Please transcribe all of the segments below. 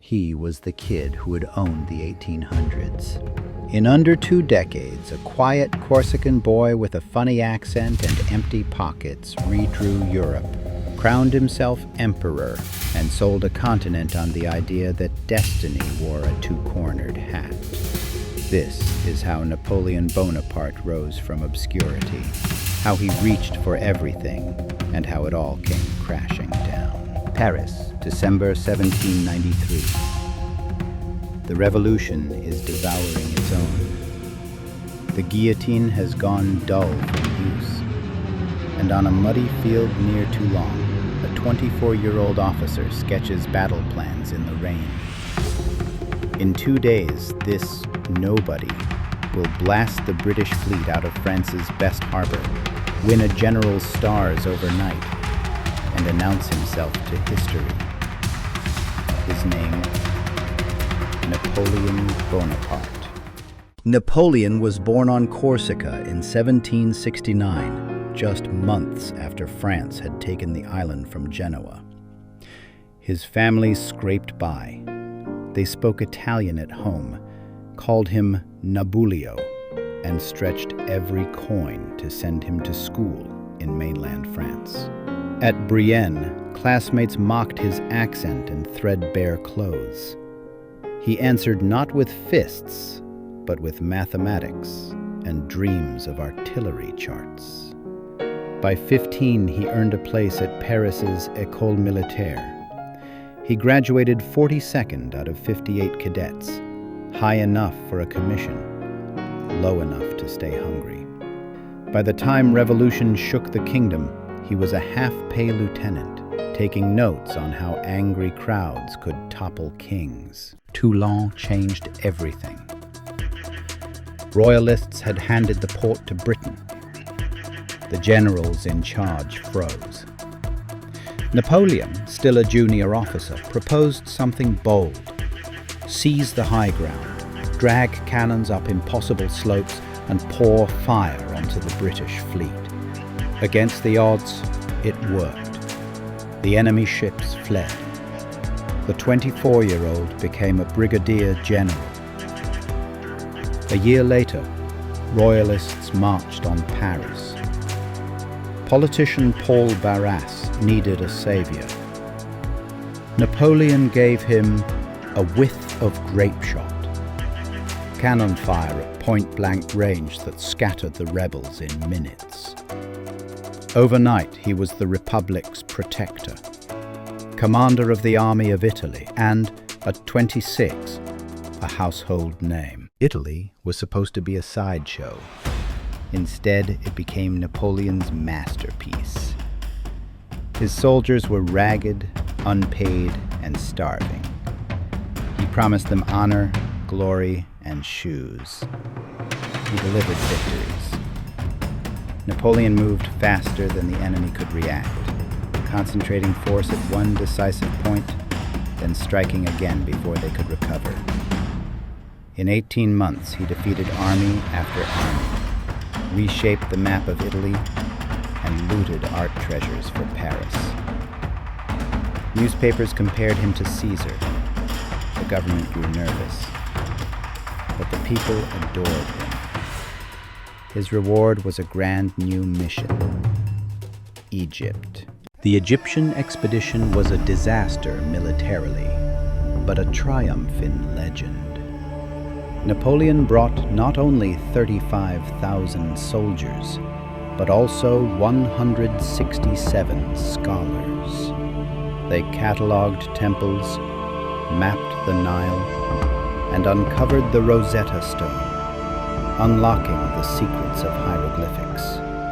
He was the kid who had owned the 1800s. In under 2 decades, a quiet Corsican boy with a funny accent and empty pockets redrew Europe, crowned himself emperor, and sold a continent on the idea that destiny wore a 2-cornered hat. This is how Napoleon Bonaparte rose from obscurity, how he reached for everything, and how it all came crashing down. Paris, December 1793. The revolution is devouring its own. The guillotine has gone dull from use, and on a muddy field near Toulon, a 24-year-old officer sketches battle plans in the rain. In 2 days, this nobody will blast the British fleet out of France's best harbor, win a general's stars overnight, and announce himself to history. His name, Napoleon Bonaparte. Napoleon was born on Corsica in 1769, just months after France had taken the island from Genoa. His family scraped by. They spoke Italian at home, called him Nabulio, and stretched every coin to send him to school in mainland France. At Brienne, classmates mocked his accent and threadbare clothes. He answered not with fists, but with mathematics and dreams of artillery charts. By 15, he earned a place at Paris's École Militaire. He graduated 42nd out of 58 cadets, high enough for a commission, low enough to stay hungry. By the time revolution shook the kingdom, he was a half-pay lieutenant, taking notes on how angry crowds could topple kings. Toulon changed everything. Royalists had handed the port to Britain. The generals in charge froze. Napoleon, still a junior officer, proposed something bold. Seize the high ground, drag cannons up impossible slopes, and pour fire onto the British fleet. Against the odds, it worked. The enemy ships fled. The 24-year-old became a brigadier general. A year later, royalists marched on Paris. Politician Paul Barras needed a savior. Napoleon gave him a whiff of grapeshot, cannon fire at point-blank range that scattered the rebels in minutes. Overnight, he was the Republic's protector, commander of the Army of Italy, and, at 26, a household name. Italy was supposed to be a sideshow. Instead, it became Napoleon's masterpiece. His soldiers were ragged, unpaid, and starving. He promised them honor, glory, and shoes. He delivered victories. Napoleon moved faster than the enemy could react, concentrating force at one decisive point, then striking again before they could recover. In 18 months, he defeated army after army, reshaped the map of Italy, and looted art treasures for Paris. Newspapers compared him to Caesar. The government grew nervous, but the people adored him. His reward was a grand new mission: Egypt. The Egyptian expedition was a disaster militarily, but a triumph in legend. Napoleon brought not only 35,000 soldiers, but also 167 scholars. They catalogued temples, mapped the Nile, and uncovered the Rosetta Stone, unlocking the secrets of hieroglyphics.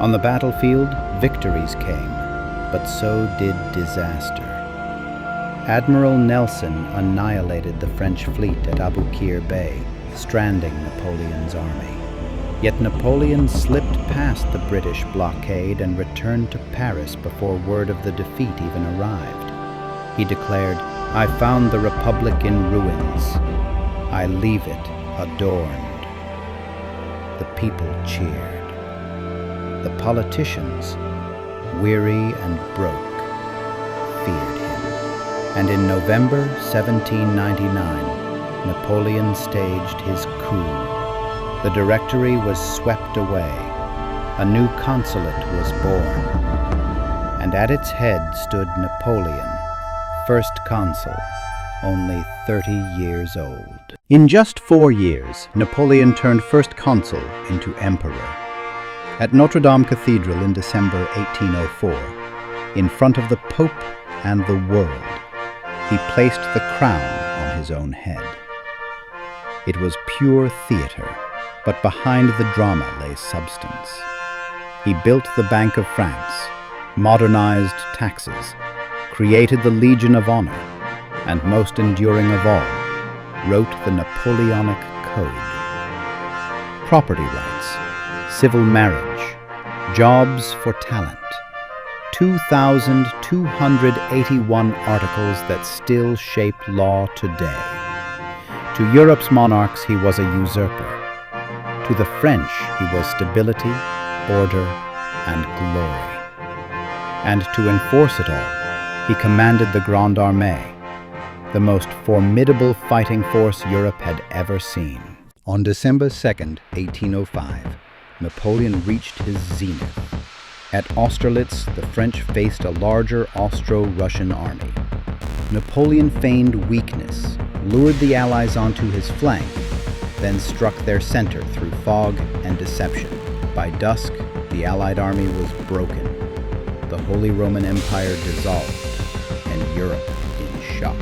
On the battlefield, victories came, but so did disaster. Admiral Nelson annihilated the French fleet at Aboukir Bay, stranding Napoleon's army. Yet Napoleon slipped past the British blockade and returned to Paris before word of the defeat even arrived. He declared, "I found the Republic in ruins. I leave it adorned." The people cheered. The politicians, weary and broke, feared him. And in November 1799, Napoleon staged his coup. The Directory was swept away. A new consulate was born. And at its head stood Napoleon, first consul, only 30 years old. In just 4 years, Napoleon turned first consul into emperor. At Notre Dame Cathedral in December 1804, in front of the Pope and the world, he placed the crown on his own head. It was pure theater, but behind the drama lay substance. He built the Bank of France, modernized taxes, created the Legion of Honor, and most enduring of all, wrote the Napoleonic Code. Property rights, civil marriage, jobs for talent, 2,281 articles that still shape law today. To Europe's monarchs, he was a usurper. To the French, he was stability, order, and glory. And to enforce it all, he commanded the Grande Armée, the most formidable fighting force Europe had ever seen. On December 2nd, 1805, Napoleon reached his zenith. At Austerlitz, the French faced a larger Austro-Russian army. Napoleon feigned weakness, lured the Allies onto his flank, then struck their center through fog and deception. By dusk, the Allied army was broken. The Holy Roman Empire dissolved, and Europe in shock.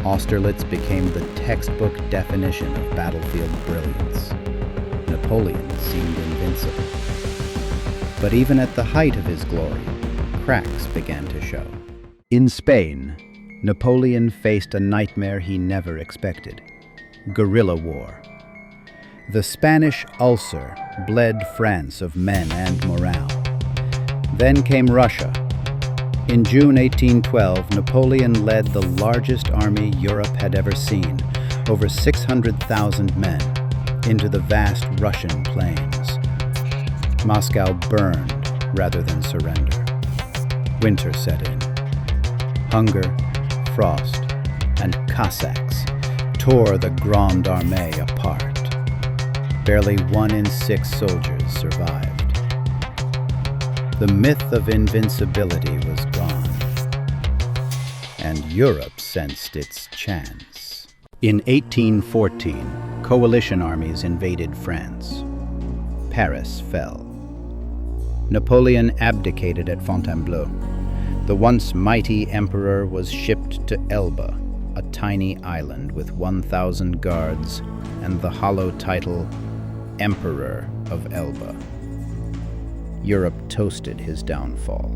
Austerlitz became the textbook definition of battlefield brilliance. Napoleon seemed invincible. But even at the height of his glory, cracks began to show. In Spain, Napoleon faced a nightmare he never expected: guerrilla war. The Spanish ulcer bled France of men and morale. Then came Russia. In June 1812, Napoleon led the largest army Europe had ever seen, over 600,000 men, into the vast Russian plains. Moscow burned rather than surrender. Winter set in. Hunger, frost, and Cossacks tore the Grande Armée apart. Barely 1 in 6 soldiers survived. The myth of invincibility was gone, and Europe sensed its chance. In 1814, coalition armies invaded France. Paris fell. Napoleon abdicated at Fontainebleau. The once mighty emperor was shipped to Elba, a tiny island with 1,000 guards and the hollow title Emperor of Elba. Europe toasted his downfall.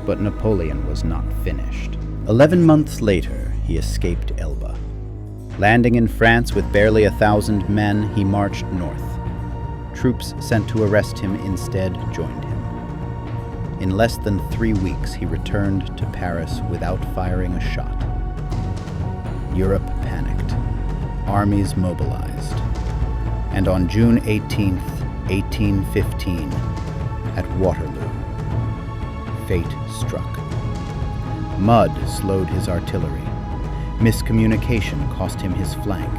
But Napoleon was not finished. 11 months later, he escaped Elba. Landing in France with barely 1,000 men, he marched north. Troops sent to arrest him instead joined him. In less than 3 weeks, he returned to Paris without firing a shot. Europe panicked. Armies mobilized. And on June 18, 1815, at Waterloo, fate struck. Mud slowed his artillery. Miscommunication cost him his flank.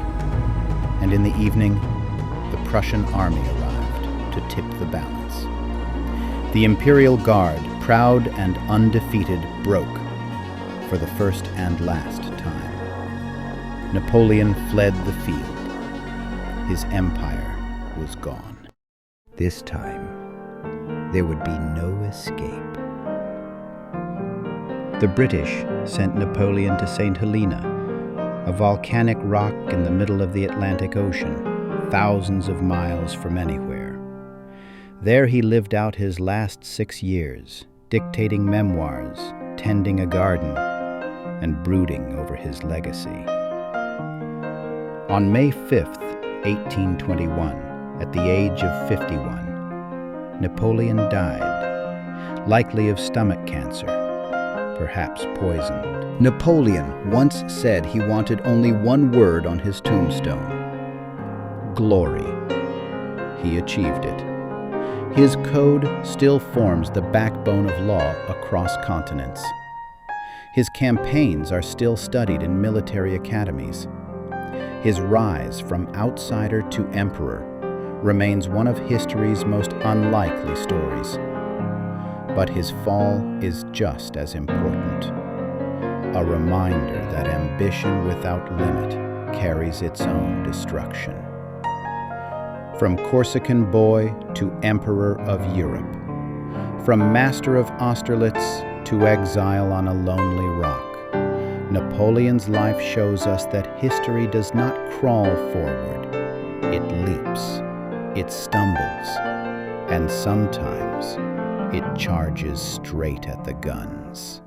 And in the evening, the Prussian army arrived to tip the balance. The Imperial Guard, proud and undefeated, broke for the first and last time. Napoleon fled the field. His empire was gone. This time, there would be no escape. The British sent Napoleon to St. Helena, a volcanic rock in the middle of the Atlantic Ocean, thousands of miles from anywhere. There he lived out his last 6 years, dictating memoirs, tending a garden, and brooding over his legacy. On May 5th, 1821, at the age of 51, Napoleon died, likely of stomach cancer, perhaps poisoned. Napoleon once said he wanted only one word on his tombstone: glory. He achieved it. His code still forms the backbone of law across continents. His campaigns are still studied in military academies. His rise from outsider to emperor remains one of history's most unlikely stories. But his fall is just as important. A reminder that ambition without limit carries its own destruction. From Corsican boy to Emperor of Europe, from master of Austerlitz to exile on a lonely rock, Napoleon's life shows us that history does not crawl forward. It leaps, it stumbles, and sometimes it charges straight at the guns.